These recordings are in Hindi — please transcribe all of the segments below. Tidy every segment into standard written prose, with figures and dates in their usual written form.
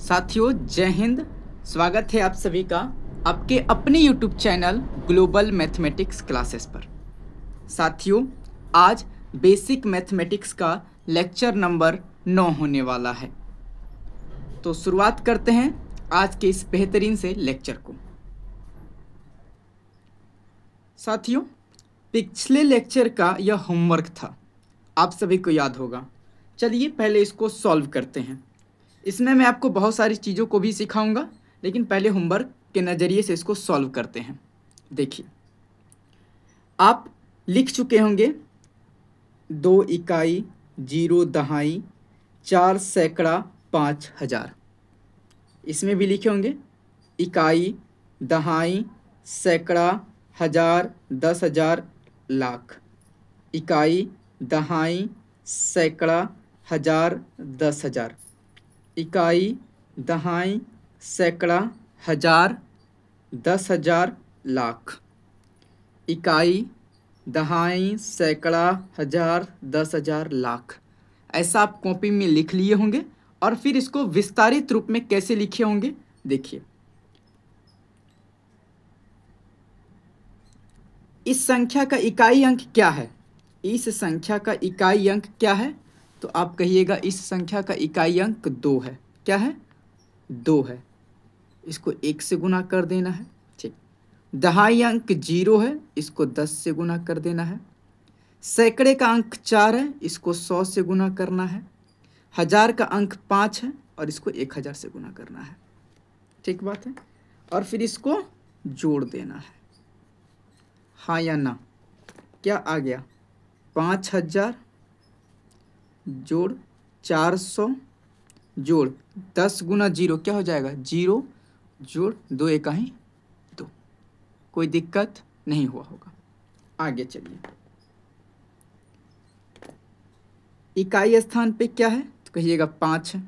साथियों जय हिंद। स्वागत है आप सभी का आपके अपने YouTube channel global mathematics classes पर। साथियों आज बेसिक मैथमेटिक्स का लेक्चर नंबर 9 होने वाला है। तो शुरुआत करते हैं आज के इस बेहतरीन से लेक्चर को। साथियों पिछले लेक्चर का यह होमवर्क था, आप सभी को याद होगा। चलिए पहले इसको सॉल्व करते हैं। इसमें मैं आपको बहुत सारी चीज़ों को भी सिखाऊंगा, लेकिन पहले होमवर्क के नज़रिए से इसको सॉल्व करते हैं। देखिए आप लिख चुके होंगे 2 इकाई 0 दहाई 4 सैकड़ा 5000। इसमें भी लिखे होंगे इकाई दहाई सैकड़ा हजार 10,000 लाख। इकाई दहाई सैकड़ा हजार 10,000। इकाई दहाई सैकड़ा हजार 10,000 लाख। इकाई दहाई सैकड़ा हजार 10,000 लाख। ऐसा आप कॉपी में लिख लिए होंगे और फिर इसको विस्तारित रूप में कैसे लिखे होंगे देखिए। इस संख्या का इकाई अंक क्या है? इस संख्या का इकाई अंक क्या है? तो आप कहिएगा इस संख्या का इकाई अंक 2 है। क्या है? 2 है। इसको 1 से गुना कर देना है। ठीक। दहाई अंक 0 है, इसको 10 से गुना कर देना है। सैकड़े का अंक 4 है, इसको 100 से गुना करना है। हजार का अंक 5 है और इसको 1000 से गुना करना है। ठीक बात है। और फिर इसको जोड़ देना है, हाँ या ना। क्या आ गया? 5000 जोड़ 400 जोड़ 10 गुना 0 क्या हो जाएगा? 0 जोड़ 2 इकाई 2। कोई दिक्कत नहीं हुआ होगा। आगे चलिए। इकाई स्थान पे क्या है? तो कहिएगा 5 है,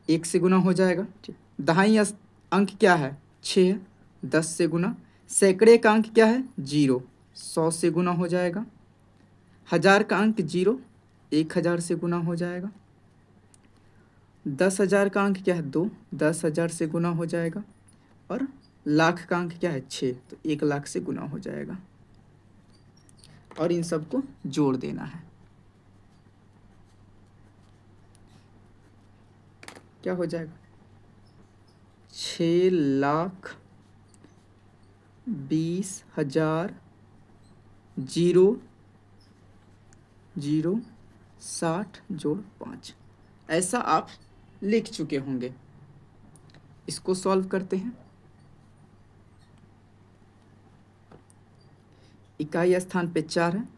1 से गुना हो जाएगा। ठीक। दहाई अंक क्या है? 6 है, 10 से गुना। सैकड़े का अंक क्या है? 0, 100 से गुना हो जाएगा। हजार का अंक 0, 1000 से गुना हो जाएगा। 10,000 का अंक क्या है? 2, 10,000 से गुना हो जाएगा। और लाख का अंक क्या है? 6, तो 1 लाख से गुना हो जाएगा। और इन सबको जोड़ देना है। क्या हो जाएगा? 6,20,000 0 0 60 जोड़ 5। ऐसा आप लिख चुके होंगे। इसको सॉल्व करते हैं। इकाई स्थान पे 4 है,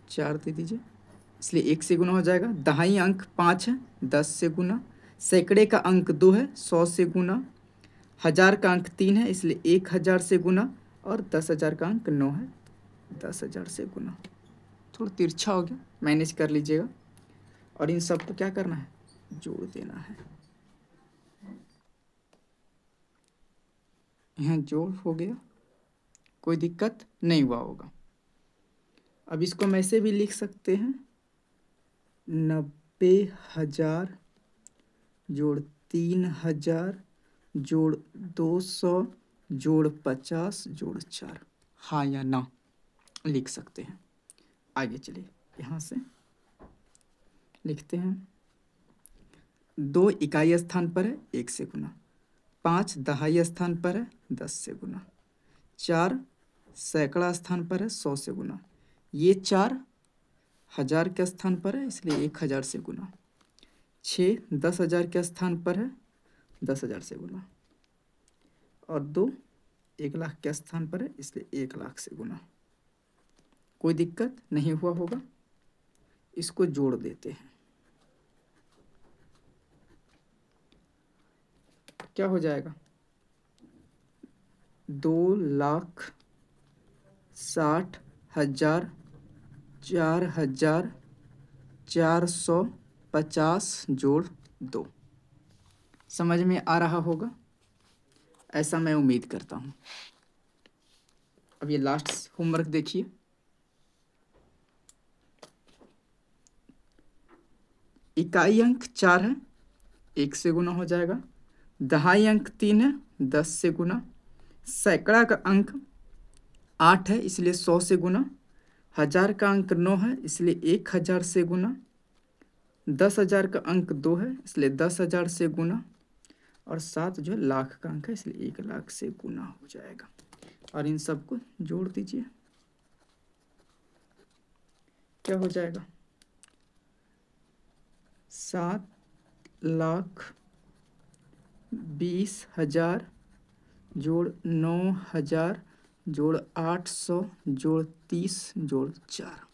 4 दे दीजिए, इसलिए 1 से गुना हो जाएगा। दहाई अंक 5 है, 10 से गुना। सैकड़े का अंक 2 है, 100 से गुना। हजार का अंक 3 है, इसलिए 1000 से गुना। और 10,000 का अंक 9 है, 10,000 से गुना। थोड़ा तिरछा हो गया, मैनेज कर लीजिएगा। और इन सबको क्या करना है? जोड़ देना है। यहाँ जोड़ हो गया, कोई दिक्कत नहीं हुआ होगा। अब इसको हम ऐसे भी लिख सकते हैं 90,000 जोड़ 3,000 जोड़ 200 जोड़ 50 जोड़ 4। हाँ या ना लिख सकते हैं। आगे चलिए, यहाँ से लिखते हैं। 2 इकाई स्थान पर है, 1 से गुना। 5 दहाई स्थान पर है, 10 से गुना। 4 सैकड़ा स्थान पर है, 100 से गुना। ये 4 हजार के स्थान पर है, इसलिए 1000 से गुना। 6 10,000 के स्थान पर है, 10,000 से गुना। और 2 1 लाख के स्थान पर है, इसलिए 1 लाख से गुना। कोई दिक्कत नहीं हुआ होगा। इसको जोड़ देते हैं। क्या हो जाएगा? 2,60,000 4,450 जोड़ 2। समझ में आ रहा होगा, ऐसा मैं उम्मीद करता हूँ। अब ये लास्ट होमवर्क देखिए। इकाई अंक 4 है, 1 से गुना हो जाएगा। दहाई अंक 3 है, 10 से गुना। सैकड़ा का अंक 8 है, इसलिए 100 से गुना। 1000 का अंक 9 है, इसलिए 1000 से गुना। 10,000 का अंक 2 है, इसलिए 10,000 से गुना। और 7 जो है लाख का अंक है, इसलिए 1,00,000 से गुना हो जाएगा। और इन सबको जोड़ दीजिए, क्या हो जाएगा? 7,20,000 जोड़ 9,000 जोड़ 800 जोड़ 30 जोड़ 4।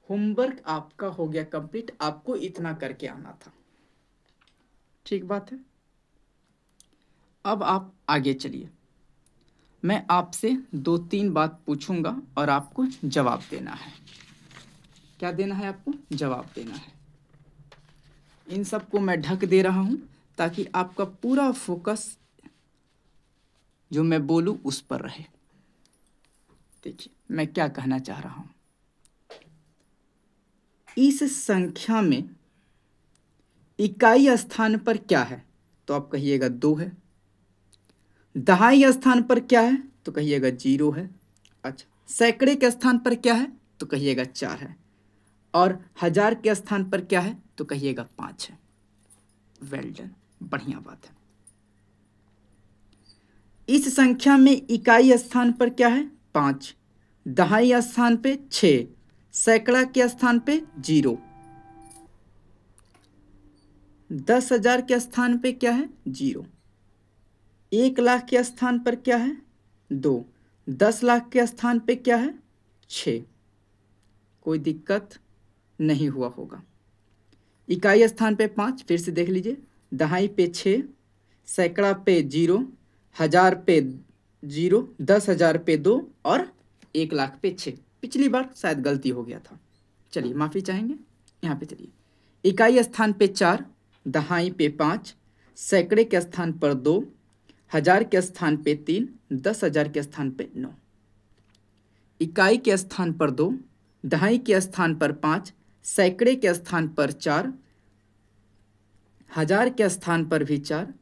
होमवर्क आपका हो गया कंप्लीट। आपको इतना करके आना था, ठीक बात है। अब आप आगे चलिए, मैं आपसे 2-3 बात पूछूंगा और आपको जवाब देना है। क्या देना है आपको? जवाब देना है। इन सबको मैं ढक दे रहा हूं ताकि आपका पूरा फोकस जो मैं बोलूं उस पर रहे। देखिए मैं क्या कहना चाह रहा हूं। इस संख्या में इकाई स्थान पर क्या है? तो आप कहिएगा 2 है। दहाई स्थान पर क्या है? तो कहिएगा 0 है। अच्छा, सैकड़े के स्थान पर क्या है? तो कहिएगा 4 है। और 1000 के स्थान पर क्या है? तो कहिएगा 5 है। वेल डन, बढ़िया बात है। इस संख्या में इकाई स्थान पर क्या है? 5, दहाई स्थान पे 6, सैकड़ा के स्थान पे 0, 10,000 के स्थान पे क्या है? 0, 1,00,000 के स्थान पर क्या है? 2, 10,00,000 के स्थान पे क्या है? 6। कोई दिक्कत नहीं हुआ होगा। इकाई स्थान पे 5, फिर से देख लीजिए। दहाई पे 6, सैकड़ा पे 0, 1000 पे 0, 10,000 पे 2 और 1,00,000 पे 6। पिछली बार शायद गलती हो गया था, चलिए माफ़ी चाहेंगे। यहाँ पे चलिए, इकाई स्थान पे 4, दहाई पे 5, सैकड़े के स्थान पर 2, 1000 के स्थान पे 3, 10,000 के स्थान पे 9। इकाई के स्थान पर 2, दहाई के स्थान पर 5, सैकड़े के स्थान पर 4, 1000 के स्थान पर भी 4,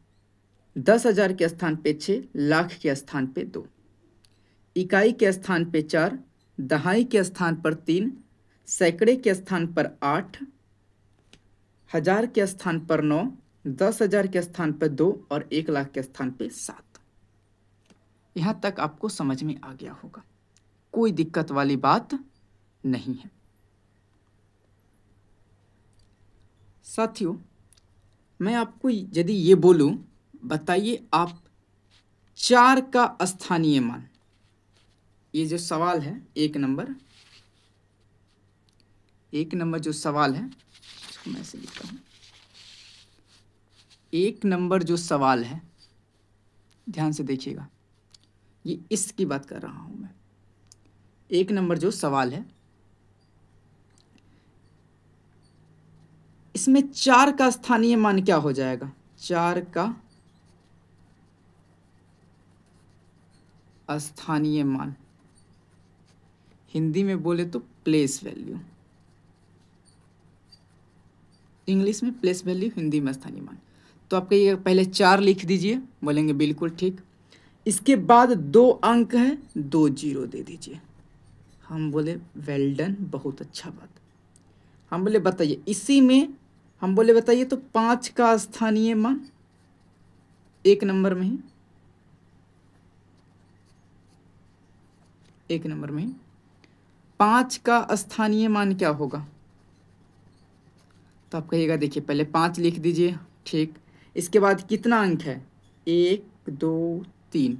10,000 के स्थान पे 6, लाख के स्थान पे 2। इकाई के स्थान पे 4, दहाई के स्थान पर 3, सैकड़े के स्थान पर 8, 1000 के स्थान पर 9, 10,000 के स्थान पर 2 और 1,00,000 के स्थान पे 7। यहाँ तक आपको समझ में आ गया होगा, कोई दिक्कत वाली बात नहीं है। साथियों, मैं आपको यदि ये बोलूं, बताइए आप 4 का स्थानीय मान, ये जो सवाल है 1 नंबर जो सवाल है, इसको मैं ऐसे लिखता हूँ। 1 नंबर जो सवाल है, ध्यान से देखिएगा, ये इसकी बात कर रहा हूँ मैं। 1 नंबर जो सवाल है, इसमें 4 का स्थानीय मान क्या हो जाएगा? 4 का स्थानीय मान, हिंदी में बोले तो प्लेस वैल्यू, इंग्लिश में प्लेस वैल्यू, हिंदी में स्थानीय मान। तो आप कहिए पहले 4 लिख दीजिए, बोलेंगे बिल्कुल ठीक। इसके बाद 2 अंक है, 2 0 दे दीजिए। हम बोले वेल डन, बहुत अच्छा बात। हम बोले बताइए इसी में, हम बोले बताइए तो 5 का स्थानीय मान 1 नंबर में ही, 1 नंबर में ही 5 का स्थानीय मान क्या होगा? तो आप कहिएगा देखिए पहले 5 लिख दीजिए, ठीक। इसके बाद कितना अंक है? 1 2 3,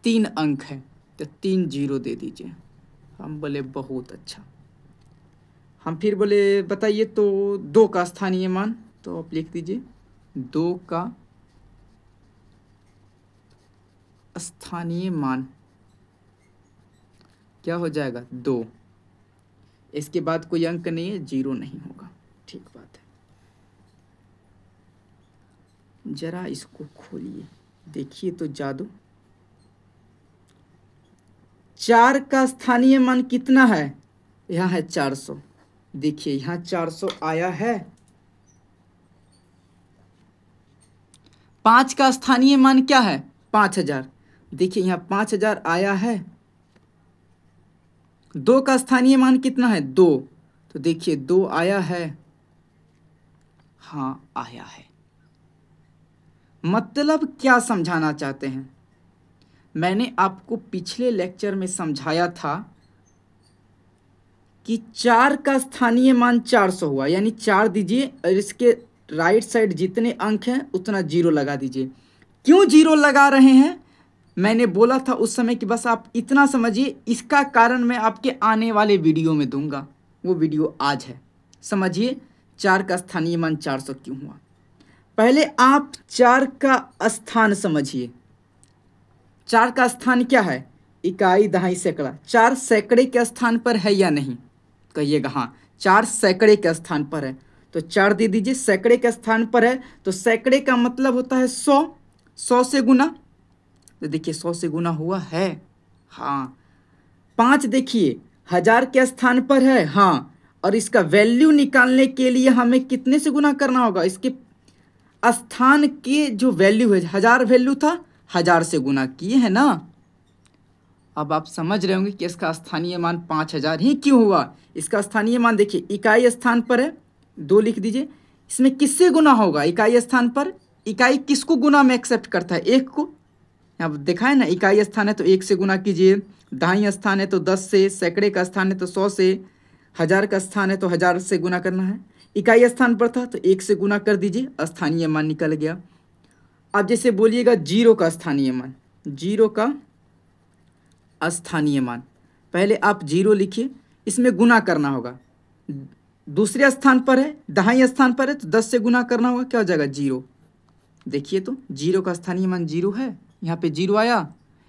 3 अंक है, तो 3 0 दे दीजिए। हम बोले बहुत अच्छा। हम फिर बोले बताइए तो 2 का स्थानीय मान, तो आप लिख दीजिए 2 का स्थानीय मान क्या हो जाएगा? 2। इसके बाद कोई अंक नहीं है, 0 नहीं होगा, ठीक बात है। जरा इसको खोलिए, देखिए तो जादू। 4 का स्थानीय मान कितना है? यहाँ है 400। देखिए यहाँ 400 आया है, 5 का स्थानीय मान क्या है? 5000। देखिए यहाँ 5000 आया है। 2 का स्थानीय मान कितना है? 2। तो देखिए 2 आया है। हाँ आया है। मतलब क्या समझाना चाहते हैं? मैंने आपको पिछले लेक्चर में समझाया था कि 4 का स्थानीय मान 400 हुआ, यानी 4 दीजिए और इसके राइट साइड जितने अंक हैं उतना जीरो लगा दीजिए। क्यों जीरो लगा रहे हैं? मैंने बोला था उस समय कि बस आप इतना समझिए, इसका कारण मैं आपके आने वाले वीडियो में दूंगा। वो वीडियो आज है। समझिए 4 का स्थानीय मान 400 क्यों हुआ। पहले आप 4 का स्थान समझिए। 4 का स्थान क्या है? इकाई, दहाई, सैकड़ा। 4 सैकड़े के स्थान पर है या नहीं? कहिएगा हाँ, 4 सैकड़े के स्थान पर है। तो 4 दे दीजिए। सैकड़े के स्थान पर है तो सैकड़े का मतलब होता है 100। 100 से गुना। तो देखिए 100 से गुना हुआ है। हाँ। 5 देखिए 1000 के स्थान पर है। हाँ। और इसका वैल्यू निकालने के लिए हमें कितने से गुना करना होगा? इसके स्थान के जो वैल्यू है, 1000 वैल्यू था, 1000 से गुना किए हैं ना। अब आप समझ रहे होंगे कि इसका स्थानीय मान 5000 ही क्यों हुआ। इसका स्थानीय मान देखिए इकाई स्थान पर है, 2 लिख दीजिए। इसमें किससे गुना होगा? इकाई स्थान पर। इकाई किसको गुना में एक्सेप्ट करता है? 1 को। अब देखा है ना, इकाई स्थान है तो 1 से गुना कीजिए, दहाई स्थान है तो 10 से, सैकड़े का स्थान है तो 100 से, 1000 का स्थान है तो 1000 से गुना करना है। इकाई स्थान पर था तो 1 से गुना कर दीजिए, स्थानीय मान निकल गया। अब जैसे बोलिएगा 0 का स्थानीय मान। 0 का स्थानीय मान, पहले आप 0 लिखिए, इसमें गुना करना होगा। दूसरे स्थान पर है, दहाई स्थान पर है तो 10 से गुना करना होगा, क्या हो जाएगा? 0। देखिए तो 0 का स्थानीय मान 0 है। यहाँ पे 0 आया,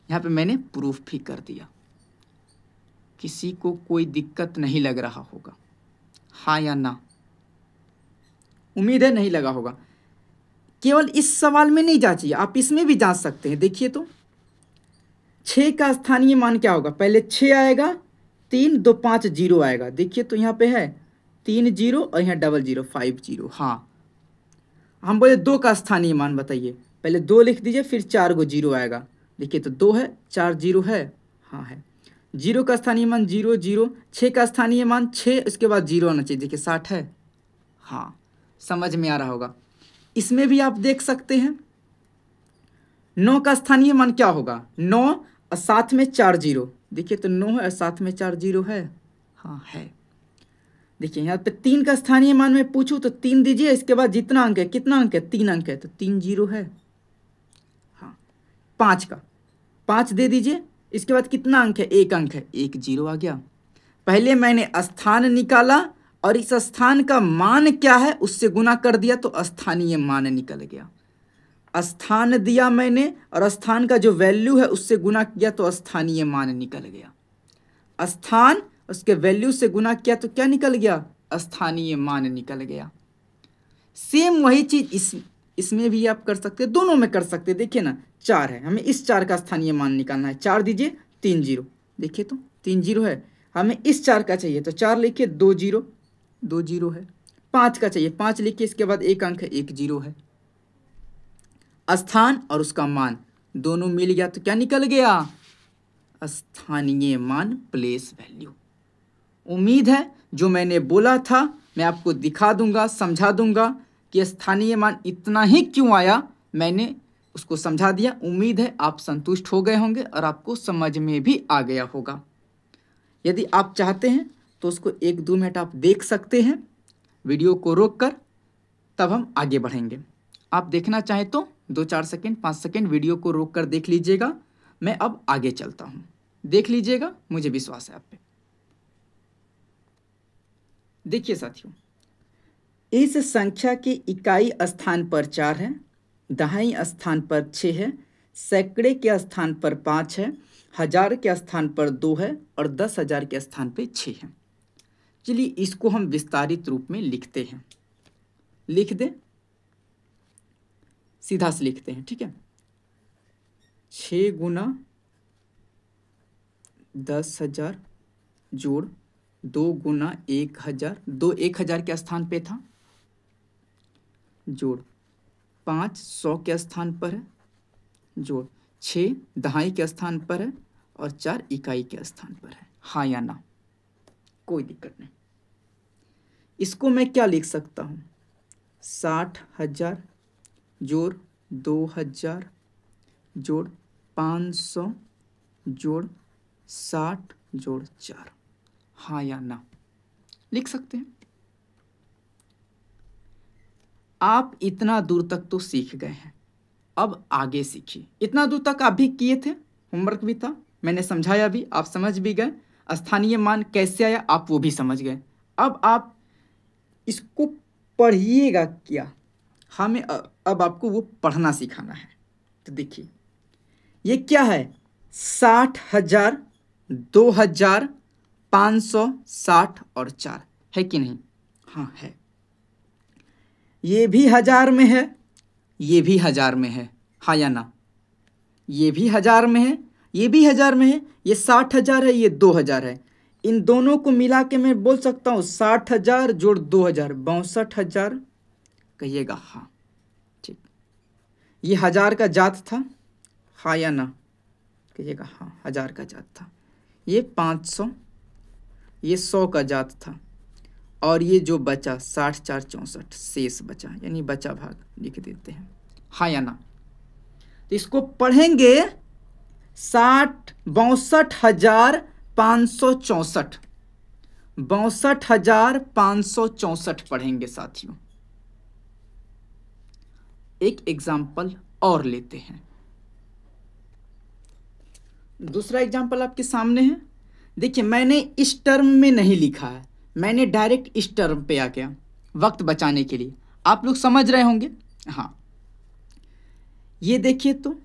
यहाँ पे मैंने प्रूफ भी कर दिया। किसी को कोई दिक्कत नहीं लग रहा होगा? हाँ या ना? उम्मीद है नहीं लगा होगा। केवल इस सवाल में नहीं जांचिए, आप इसमें भी जांच सकते हैं। देखिए तो 6 का स्थानीय मान क्या होगा? पहले 6 आएगा, 3 2 5 0 आएगा। देखिए तो यहाँ पे है 3 0 और यहाँ डबल 0 5 0। हाँ। हम बोले 2 का स्थानीय मान बताइए। पहले 2 लिख दीजिए, फिर 4 को 0 आएगा। देखिए तो 2 है, 4 0 है। हाँ है। 0 का स्थानीय मान 0 0। 6 का स्थानीय मान 6, इसके बाद 0 आना चाहिए। देखिए 60 है। हाँ समझ में आ रहा होगा। इसमें भी आप देख सकते हैं 9 का स्थानीय मान क्या होगा? 9 और साथ में 4 0। देखिए तो 9 है और साथ में 4 0 है। हाँ है। देखिए यहाँ पे 3 का स्थानीय मान में पूछूं तो 3 दीजिए, इसके बाद जितना अंक है, कितना अंक है? 3 अंक है तो 3 0 है। हाँ। 5 का 5 दे दीजिए, इसके बाद कितना अंक है? 1 अंक है, 1 0 आ गया। पहले मैंने स्थान निकाला और इस स्थान का मान क्या है उससे गुना कर दिया तो स्थानीय मान निकल गया। स्थान दिया मैंने और स्थान का जो वैल्यू है उससे गुना किया तो स्थानीय मान निकल गया। स्थान उसके वैल्यू से गुना किया तो क्या निकल गया? स्थानीय मान निकल गया। सेम वही चीज इसमें भी आप कर सकते हैं, दोनों में कर सकते हैं। देखिए ना 4 है, हमें इस 4 का स्थानीय मान निकालना है। 4 दीजिए, 3 0। देखिए तो 3 0 है। हमें इस 4 का चाहिए तो 4 लिखिए, 2 0 2 0 है। 5 का चाहिए, 5 लिखिए, इसके बाद 1 अंक है, 1 0 है। स्थान और उसका मान दोनों मिल गया तो क्या निकल गया? स्थानीय मान प्लेस वैल्यू। उम्मीद है जो मैंने बोला था मैं आपको दिखा दूंगा, समझा दूंगा कि स्थानीय मान इतना ही क्यों आया, मैंने उसको समझा दिया। उम्मीद है आप संतुष्ट हो गए होंगे और आपको समझ में भी आ गया होगा। यदि आप चाहते हैं तो उसको 1-2 मिनट आप देख सकते हैं, वीडियो को रोककर, तब हम आगे बढ़ेंगे। आप देखना चाहें तो 2-4 सेकेंड 5 सेकेंड वीडियो को रोक कर देख लीजिएगा। मैं अब आगे चलता हूँ, देख लीजिएगा, मुझे विश्वास है आप पे। देखिए साथियों, इस संख्या की इकाई स्थान पर 4 है, दहाई स्थान पर 6 है, सैकड़े के स्थान पर 5 है, 1000 के स्थान पर 2 है और 10,000 के स्थान पर 6 है। चलिए इसको हम विस्तारित रूप में लिखते हैं। लिख दें, सीधा से लिखते हैं, ठीक है। 6 गुना 10,000 जोड़ 2 गुना 1000, 2 1000 के स्थान पे था, जोड़ 5 100 के स्थान पर है, जोड़ 6 दहाई के स्थान पर है और 4 इकाई के स्थान पर है। हाँ या ना, कोई दिक्कत नहीं। इसको मैं क्या लिख सकता हूँ, 60,000 जोड़ 2,000 जोड़ 500 जोड़ 60 जोड़ 4। हाँ या ना, लिख सकते हैं। आप इतना दूर तक तो सीख गए हैं, अब आगे सीखिए। इतना दूर तक आप भी किए थे, होमवर्क भी था, मैंने समझाया भी, आप समझ भी गए। स्थानीय मान कैसे आया आप वो भी समझ गए। अब आप इसको पढ़िएगा क्या, हमें अब आपको वो पढ़ना सिखाना है। तो देखिए ये क्या है, 60,000 2,000 500 60 और 4 है कि नहीं? हाँ है। ये भी 1000 में है, ये भी 1000 में है। हाँ या ना, ये भी 1000 में है, ये भी 1000 में है। ये 60,000 है, ये 2,000 है। इन दोनों को मिला के मैं बोल सकता हूँ 60,000 जोड़ 2,000 62,000। कहिएगा हाँ, ठीक। ये 1000 का जात था, हाँ या ना, कहिएगा हाँ 1000 का जात था। ये 500, ये 100 का जात था, और ये जो बचा 60 4 64 शेष बचा, यानी बचा भाग लिख देते हैं। हाँ या ना, तो इसको पढ़ेंगे 62,564 62,564 पढ़ेंगे साथियों। एक एग्जाम्पल और लेते हैं। दूसरा एग्जाम्पल आपके सामने है। देखिए मैंने इस टर्म में नहीं लिखा है, मैंने डायरेक्ट इस टर्म पे आ गया वक्त बचाने के लिए। आप लोग समझ रहे होंगे। हाँ, ये देखिए तो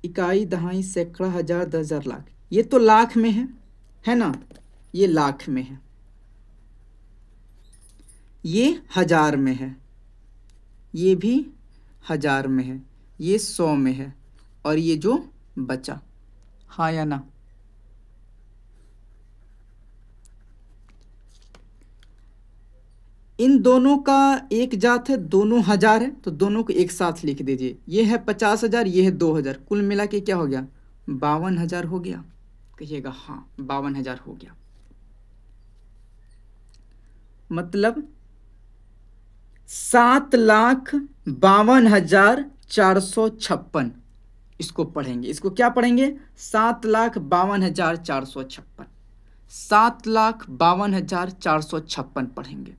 इकाई दहाई सैकड़ा हजार 10,000 लाख, ये तो लाख में है ना, ये लाख में है। ये 1000 में है, ये भी 1000 में है, ये 100 में है, और ये जो बचा। हाँ या ना, इन दोनों का एक जात है, दोनों 1000 है, तो दोनों को एक साथ लिख दीजिए। ये है 50,000, ये है 2,000, कुल मिला के क्या हो गया 52,000 हो गया। कहिएगा हाँ 52,000 हो गया। मतलब 7,52,456 इसको पढ़ेंगे। इसको क्या पढ़ेंगे, 7,52,456 7,52,456 पढ़ेंगे।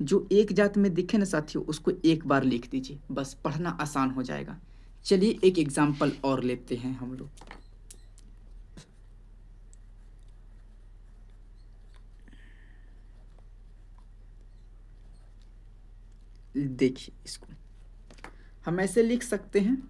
जो एक जात में दिखे ना साथियों, उसको एक बार लिख दीजिए, बस पढ़ना आसान हो जाएगा। चलिए एक एग्जाम्पल और लेते हैं हम लोग। देखिए इसको हम ऐसे लिख सकते हैं,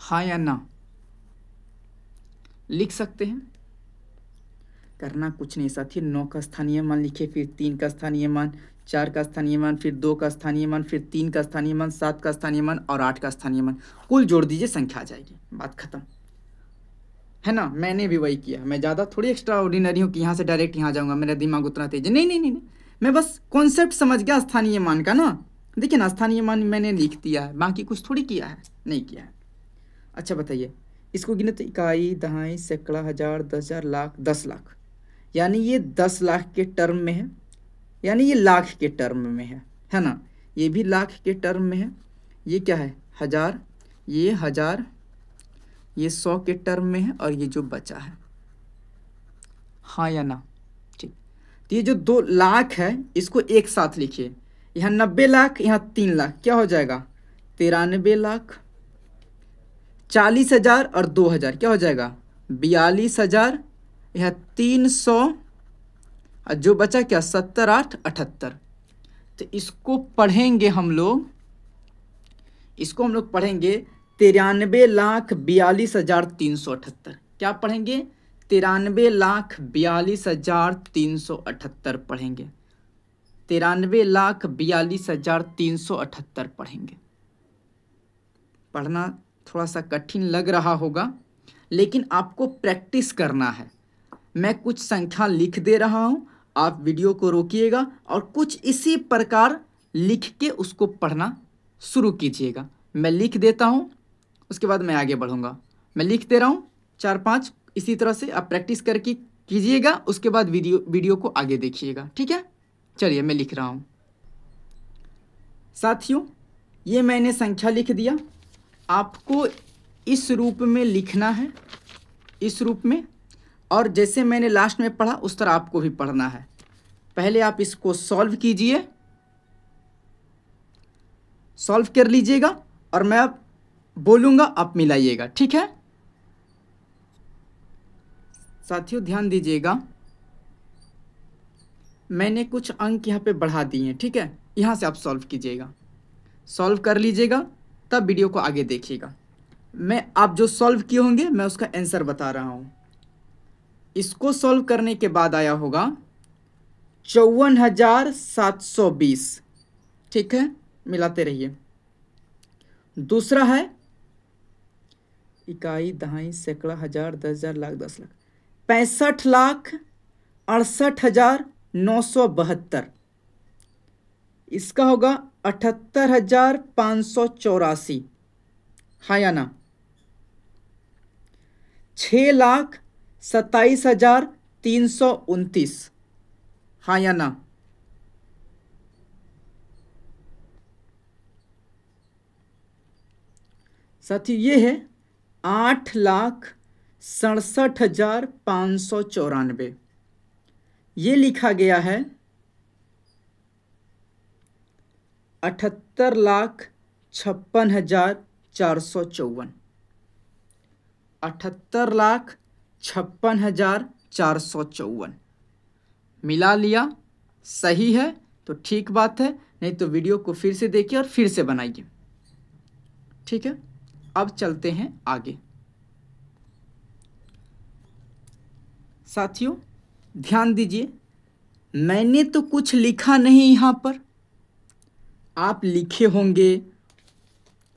हाँ या ना, लिख सकते हैं। करना कुछ नहीं साथी, 9 का स्थानीय मान लिखे, फिर 3 का स्थानीय मान, 4 का स्थानीय मान, फिर 2 का स्थानीय मान, फिर 3 का स्थानीय मान, 7 का स्थानीय मान और 8 का स्थानीय मान, कुल जोड़ दीजिए, संख्या आ जाएगी, बात खत्म है ना। मैंने भी वही किया, मैं ज़्यादा थोड़ी एक्स्ट्रा ऑर्डिनरी हूँ कि यहाँ से डायरेक्ट यहाँ जाऊँगा, मेरा दिमाग उतना तेज है। नहीं नहीं नहीं नहीं, मैं बस कॉन्सेप्ट समझ गया स्थानीय मान का ना। देखिए ना, स्थानीय मान मैंने लिख दिया है, बाकी कुछ थोड़ी किया है, नहीं किया है। अच्छा बताइए, इसको गिने तो इकाई दहाई सैकड़ा हजार 10,000 लाख 10 लाख, यानी ये 10 लाख के टर्म में है, यानी ये लाख के टर्म में है ना। ये भी लाख के टर्म में है। ये क्या है 1000, ये 1000, ये 100 के टर्म में है, और ये जो बचा है। हाँ या ना, ठीक। तो ये जो 2 लाख है इसको एक साथ लिखिए, यहाँ 90 लाख, यहाँ 3 लाख, क्या हो जाएगा 93 लाख। 40,000 और 2,000 क्या हो जाएगा 42,000, यह 300, और जो बचा क्या 70 8 78। तो इसको पढ़ेंगे हम लोग, इसको हम लोग पढ़ेंगे 93,42,378। क्या पढ़ेंगे 93,42,378 पढ़ेंगे। 93,42,378 पढ़ेंगे। पढ़ना थोड़ा सा कठिन लग रहा होगा, लेकिन आपको प्रैक्टिस करना है। मैं कुछ संख्या लिख दे रहा हूँ, आप वीडियो को रोकिएगा और कुछ इसी प्रकार लिख के उसको पढ़ना शुरू कीजिएगा। मैं लिख देता हूँ, उसके बाद मैं आगे बढ़ूँगा। मैं लिख दे रहा हूँ 4-5, इसी तरह से आप प्रैक्टिस करके कीजिएगा, उसके बाद वीडियो को आगे देखिएगा, ठीक है। चलिए मैं लिख रहा हूँ। साथियों, ये मैंने संख्या लिख दिया। आपको इस रूप में लिखना है, इस रूप में, और जैसे मैंने लास्ट में पढ़ा उस तरह आपको भी पढ़ना है। पहले आप इसको सॉल्व कीजिए, सॉल्व कर लीजिएगा और मैं अब बोलूँगा, आप मिलाइएगा, ठीक है। साथियों ध्यान दीजिएगा, मैंने कुछ अंक यहाँ पे बढ़ा दिए हैं, ठीक है। यहाँ से आप सॉल्व कीजिएगा, सॉल्व कर लीजिएगा, तब वीडियो को आगे देखिएगा। आप जो सॉल्व किए होंगे मैं उसका आंसर बता रहा हूँ। इसको सॉल्व करने के बाद आया होगा 54,720, ठीक है, मिलाते रहिए। दूसरा है इकाई, दहाई, सैकड़ा, हजार, 10,000, लाख, 10 लाख, 65,68,972। इसका होगा 78,584, हाँ या ना। 6,27,329, हाँ या ना। साथी ये है 8,67,594। ये लिखा गया है 78,56,454, 78,56,454 मिला लिया। सही है तो ठीक बात है, नहीं तो वीडियो को फिर से देखिए और फिर से बनाइए, ठीक है। अब चलते हैं आगे। साथियों ध्यान दीजिए, मैंने तो कुछ लिखा नहीं यहाँ पर, आप लिखे होंगे,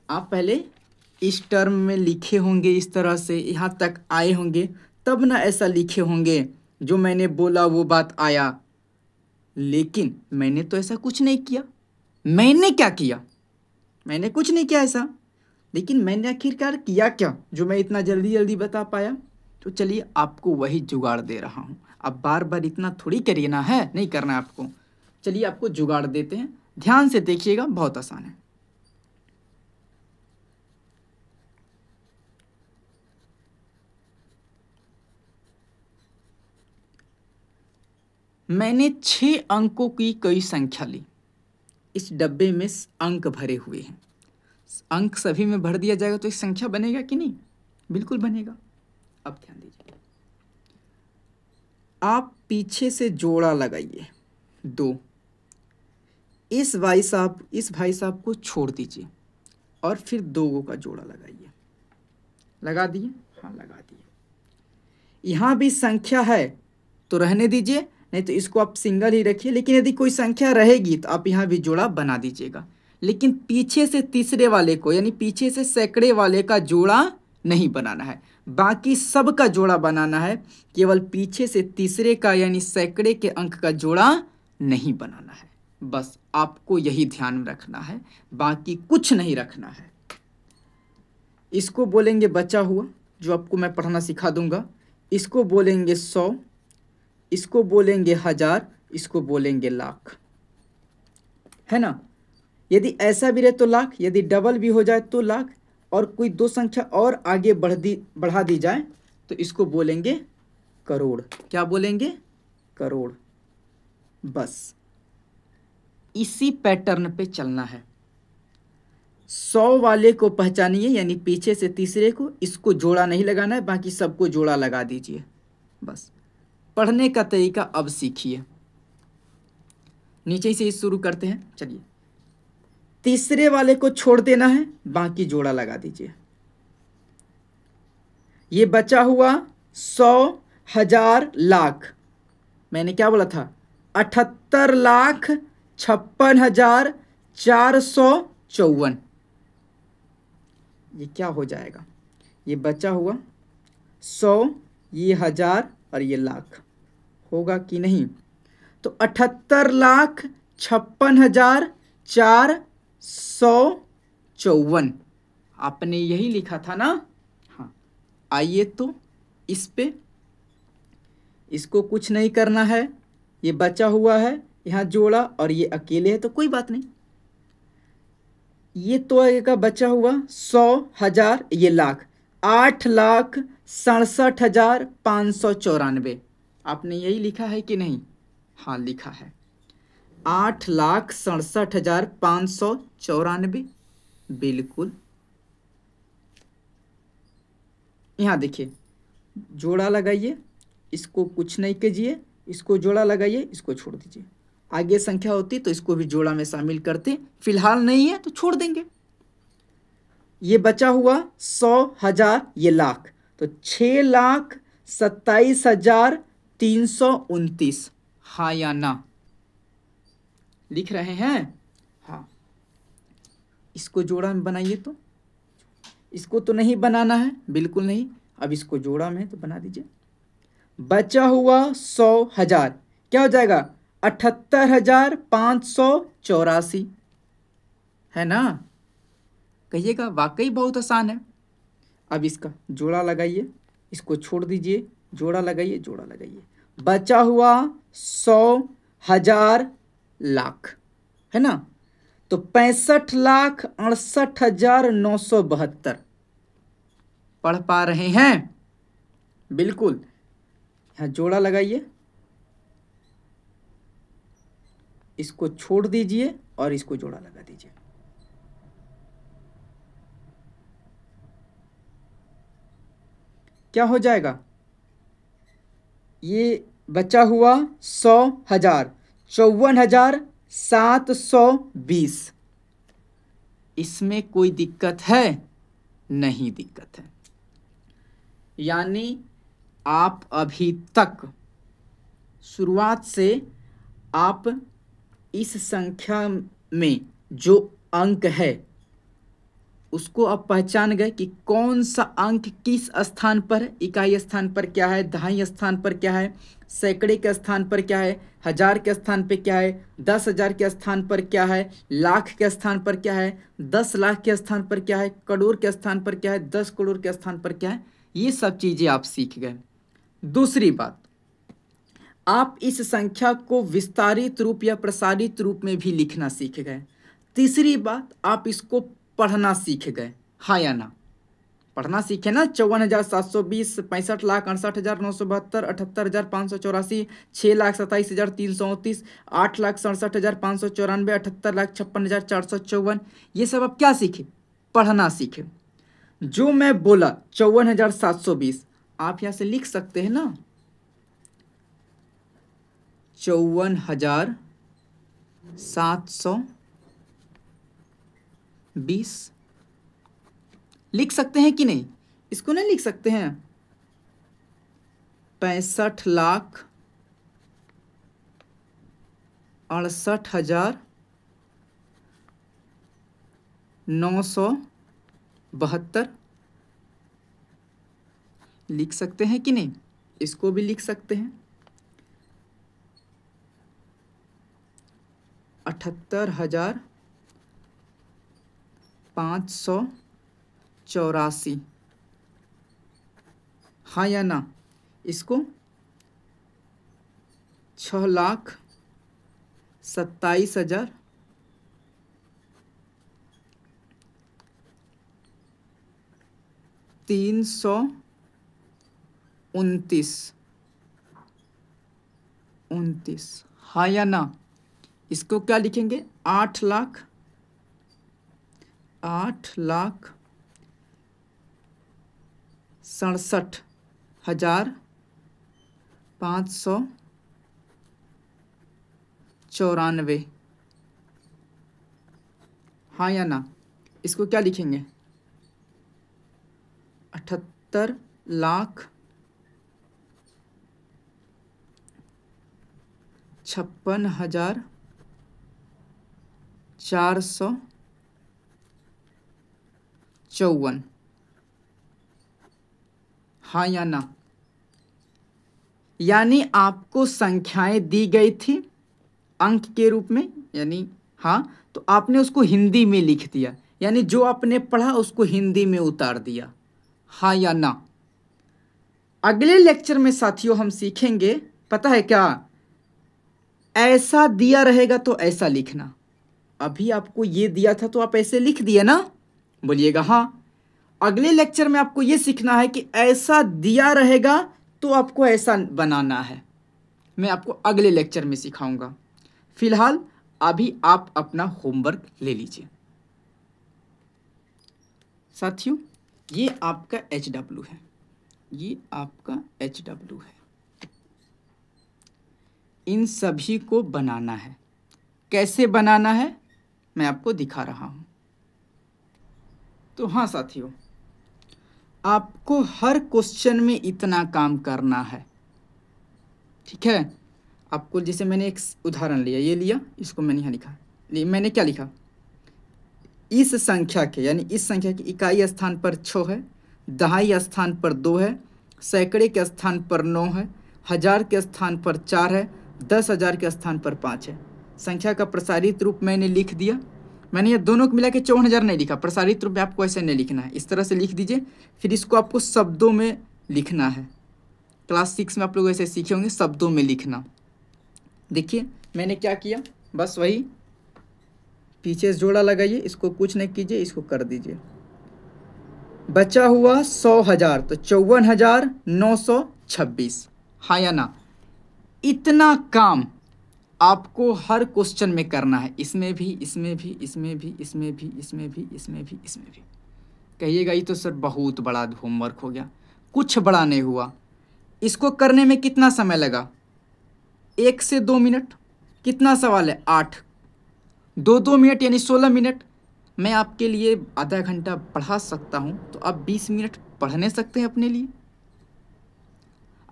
आप पहले इस टर्म में लिखे होंगे, इस तरह से यहाँ तक आए होंगे, तब ना ऐसा लिखे होंगे जो मैंने बोला वो बात आया। लेकिन मैंने तो ऐसा कुछ नहीं किया। मैंने क्या किया? मैंने कुछ नहीं किया ऐसा। लेकिन मैंने आखिरकार किया क्या जो मैं इतना जल्दी जल्दी बता पाया? तो चलिए आपको वही जुगाड़ दे रहा हूँ। अब बार बार इतना थोड़ी करिए ना, है नहीं करना है आपको। चलिए आपको जुगाड़ देते हैं, ध्यान से देखिएगा, बहुत आसान है। मैंने 6 अंकों की कोई संख्या ली। इस डब्बे में अंक भरे हुए हैं। अंक सभी में भर दिया जाएगा तो एक संख्या बनेगा कि नहीं? बिल्कुल बनेगा। अब ध्यान दीजिए, आप पीछे से जोड़ा लगाइए 2। इस भाई साहब को छोड़ दीजिए और फिर 2 का जोड़ा लगाइए। लगा दिए? हाँ लगा दिए। यहाँ भी संख्या है तो रहने दीजिए, नहीं तो इसको आप सिंगल ही रखिए। लेकिन यदि कोई संख्या रहेगी तो आप यहाँ भी जोड़ा बना दीजिएगा। लेकिन पीछे से तीसरे वाले को, यानी पीछे से सैकड़े वाले का जोड़ा नहीं बनाना है, बाकी सब का जोड़ा बनाना है। केवल पीछे से तीसरे का यानी सैकड़े के अंक का जोड़ा नहीं बनाना है। बस आपको यही ध्यान में रखना है, बाकी कुछ नहीं रखना है। इसको बोलेंगे बचा हुआ, जो आपको मैं पढ़ना सिखा दूंगा। इसको बोलेंगे 100, इसको बोलेंगे 1000, इसको बोलेंगे लाख, है ना। यदि ऐसा भी रहे तो लाख, यदि डबल भी हो जाए तो लाख, और कोई 2 संख्या और आगे बढ़ा दी जाए तो इसको बोलेंगे करोड़। क्या बोलेंगे? करोड़। बस इसी पैटर्न पे चलना है। 100 वाले को पहचानिए, यानी पीछे से तीसरे को, इसको जोड़ा नहीं लगाना है, बाकी सबको जोड़ा लगा दीजिए। बस पढ़ने का तरीका अब सीखिए। नीचे से शुरू करते हैं। चलिए, तीसरे वाले को छोड़ देना है, बाकी जोड़ा लगा दीजिए। ये बचा हुआ 100, 1000, लाख। मैंने क्या बोला था? 78 लाख 56,454। ये क्या हो जाएगा? ये बचा हुआ 100, ये 1000 और ये लाख होगा कि नहीं? तो 78,56,454 आपने यही लिखा था ना? हाँ, आइए तो इस पे, इसको कुछ नहीं करना है, ये बचा हुआ है, यहाँ जोड़ा और ये अकेले है तो कोई बात नहीं। ये तो आएगा बचा हुआ 100, 1000, ये लाख, 8,67,594। आपने यही लिखा है कि नहीं? हाँ लिखा है, 8,67,594। बिल्कुल। यहाँ देखिए, जोड़ा लगाइए, इसको कुछ नहीं कीजिए, इसको जोड़ा लगाइए, इसको छोड़ दीजिए। आगे संख्या होती तो इसको भी जोड़ा में शामिल करते, फिलहाल नहीं है तो छोड़ देंगे। ये बचा हुआ 100, 1000, ये लाख, तो 6,27,329। हाँ या ना? लिख रहे हैं? हाँ। इसको जोड़ा में बनाइए तो, इसको तो नहीं बनाना है, बिल्कुल नहीं। अब इसको जोड़ा में तो बना दीजिए। बचा हुआ 100, 1000 क्या हो जाएगा? 78,584 है ना? कहिएगा वाकई बहुत आसान है। अब इसका जोड़ा लगाइए, इसको छोड़ दीजिए, जोड़ा लगाइए, जोड़ा लगाइए। बचा हुआ 100, 1000, लाख है ना? तो 65,68,972। पढ़ पा रहे हैं? बिल्कुल। यहाँ जोड़ा लगाइए, इसको छोड़ दीजिए और इसको जोड़ा लगा दीजिए। क्या हो जाएगा? ये बचा हुआ 100, 1000, 54,720। इसमें कोई दिक्कत है? नहीं दिक्कत है। यानी आप अभी तक शुरुआत से आप इस संख्या में जो अंक है उसको आप पहचान गए कि कौन सा अंक किस स्थान पर है। इकाई स्थान पर क्या है, दहाई स्थान पर क्या है, सैकड़े के स्थान पर क्या है, हजार के स्थान पर क्या है, 10,000 के स्थान पर क्या है, लाख के स्थान पर क्या है, 10 लाख के स्थान पर क्या है, करोड़ के स्थान पर क्या है, 10 करोड़ के स्थान पर क्या है। ये सब चीज़ें आप सीख गए। दूसरी बात, आप इस संख्या को विस्तारित रूप या प्रसारित रूप में भी लिखना सीख गए। तीसरी बात, आप इसको पढ़ना सीख गए। हाँ या ना? पढ़ना सीखे ना? 54,720, 65,68,972, 78,584, 6,27,329, 8,67,594, 78,56,454। ये सब आप क्या सीखे? पढ़ना सीखे। जो मैं बोला 54,720, आप यहाँ से लिख सकते हैं ना, 54,720 लिख सकते हैं कि नहीं? इसको नहीं लिख सकते हैं? 65,68,972 लिख सकते हैं कि नहीं? इसको भी लिख सकते हैं 78,584। हाँ या ना? इसको 6,27,000 329। हाँ या ना? इसको क्या लिखेंगे? 8,67,594। हाँ या ना? इसको क्या लिखेंगे? 78,56,594। 454, हाँ या ना? यानी आपको संख्याएं दी गई थी अंक के रूप में, यानी हाँ, तो आपने उसको हिंदी में लिख दिया, यानी जो आपने पढ़ा उसको हिंदी में उतार दिया, हाँ या ना? अगले लेक्चर में साथियों हम सीखेंगे, पता है क्या, ऐसा दिया रहेगा तो ऐसा लिखना। अभी आपको ये दिया था तो आप ऐसे लिख दिए ना, बोलिएगा हाँ। अगले लेक्चर में आपको ये सीखना है कि ऐसा दिया रहेगा तो आपको ऐसा बनाना है। मैं आपको अगले लेक्चर में सिखाऊंगा। फिलहाल अभी आप अपना होमवर्क ले लीजिए। साथियों, ये आपका HW है, ये आपका HW है। इन सभी को बनाना है। कैसे बनाना है मैं आपको दिखा रहा हूं। तो हाँ साथियों, आपको हर क्वेश्चन में इतना काम करना है, ठीक है? आपको जैसे मैंने एक उदाहरण लिया, ये लिया, इसको मैंने यहाँ लिखा, मैंने क्या लिखा, इस संख्या के, यानी इस संख्या की इकाई स्थान पर 6 है, दहाई स्थान पर 2 है, सैकड़े के स्थान पर 9 है, हजार के स्थान पर 4 है, 10,000 के स्थान पर 5 है। संख्या का प्रसारित रूप मैंने लिख दिया। मैंने ये दोनों को मिला के 54,000 नहीं लिखा, प्रसारित रूप में आपको ऐसे नहीं लिखना है, इस तरह से लिख दीजिए। फिर इसको आपको शब्दों में लिखना है। क्लास 6 में आप लोग ऐसे सीखे होंगे, शब्दों में लिखना। देखिए मैंने क्या किया, बस वही पीछे जोड़ा लगाइए, इसको कुछ नहीं कीजिए, इसको कर दीजिए। बचा हुआ 100,000 तो 54,926, हाँ या ना? इतना काम आपको हर क्वेश्चन में करना है, इसमें भी, इसमें भी, इसमें भी, इसमें भी, इसमें भी, इसमें भी, इसमें भी। कहिएगा ये तो सर बहुत बड़ा होमवर्क हो गया। कुछ बड़ा नहीं हुआ। इसको करने में कितना समय लगा? 1 से 2 मिनट। कितना सवाल है? 8। 2 मिनट यानी 16 मिनट। मैं आपके लिए आधा घंटा पढ़ा सकता हूँ, तो आप 20 मिनट पढ़ नहीं सकते हैं अपने लिए?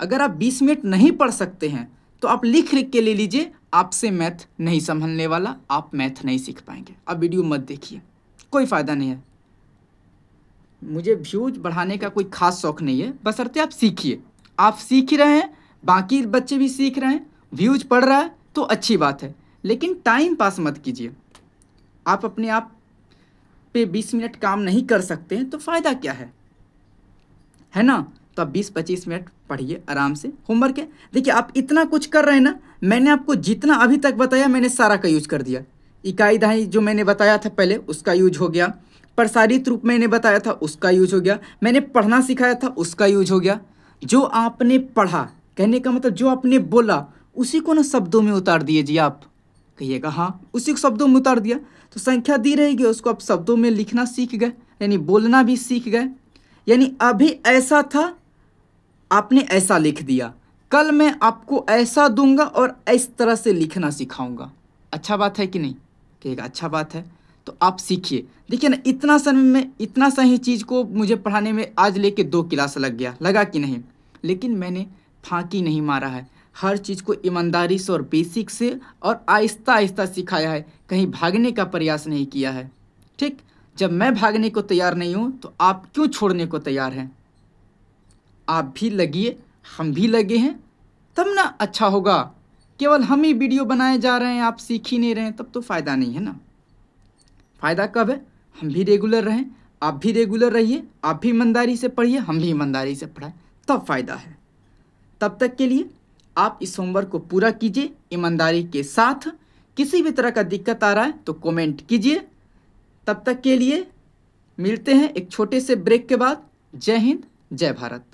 अगर आप 20 मिनट नहीं पढ़ सकते हैं तो आप लिख के ले लीजिए, आपसे मैथ नहीं संभलने वाला, आप मैथ नहीं सीख पाएंगे। अब वीडियो मत देखिए, कोई फ़ायदा नहीं है। मुझे व्यूज बढ़ाने का कोई खास शौक नहीं है, बशर्ते आप सीखिए। आप सीख रहे हैं, बाकी बच्चे भी सीख रहे हैं, व्यूज पढ़ रहा है तो अच्छी बात है, लेकिन टाइम पास मत कीजिए। आप अपने आप पे 20 मिनट काम नहीं कर सकते हैं तो फ़ायदा क्या है ना? तो आप 20-25 मिनट पढ़िए आराम से। होमवर्क है, देखिए आप इतना कुछ कर रहे हैं ना, मैंने आपको जितना अभी तक बताया मैंने सारा का यूज कर दिया। इकाई दहाई जो मैंने बताया था पहले उसका यूज हो गया, प्रसारित रूप मैंने बताया था उसका यूज हो गया, मैंने पढ़ना सिखाया था उसका यूज हो गया। जो आपने पढ़ा, कहने का मतलब जो आपने बोला उसी को ना शब्दों में उतार दिए जी। आप कहिएगा हाँ, उसी को शब्दों में उतार दिया तो संख्या दी रहेगी, उसको आप शब्दों में लिखना सीख गए, यानी बोलना भी सीख गए। यानी अभी ऐसा था, आपने ऐसा लिख दिया, कल मैं आपको ऐसा दूंगा और इस तरह से लिखना सिखाऊंगा। अच्छा बात है कि नहीं? कहिएगा अच्छा बात है। तो आप सीखिए। देखिए ना, इतना समय में इतना सही चीज़ को मुझे पढ़ाने में आज लेके 2 क्लास लग गया, लगा कि नहीं? लेकिन मैंने फांकी नहीं मारा है, हर चीज़ को ईमानदारी से और बेसिक से और आहिस्ता आहिस्ता सिखाया है, कहीं भागने का प्रयास नहीं किया है। ठीक, जब मैं भागने को तैयार नहीं हूँ तो आप क्यों छोड़ने को तैयार हैं? आप भी लगिए, हम भी लगे हैं, तब ना अच्छा होगा। केवल हम ही वीडियो बनाए जा रहे हैं, आप सीख ही नहीं रहे हैं, तब तो फ़ायदा नहीं है ना। फ़ायदा कब है? हम भी रेगुलर रहें, आप भी रेगुलर रहिए, आप भी ईमानदारी से पढ़िए, हम भी ईमानदारी से पढ़ाएं, तब फ़ायदा है। तब तक के लिए आप इस होमवर्क को पूरा कीजिए ईमानदारी के साथ। किसी भी तरह का दिक्कत आ रहा है तो कमेंट कीजिए। तब तक के लिए मिलते हैं एक छोटे से ब्रेक के बाद। जय हिंद, जय भारत।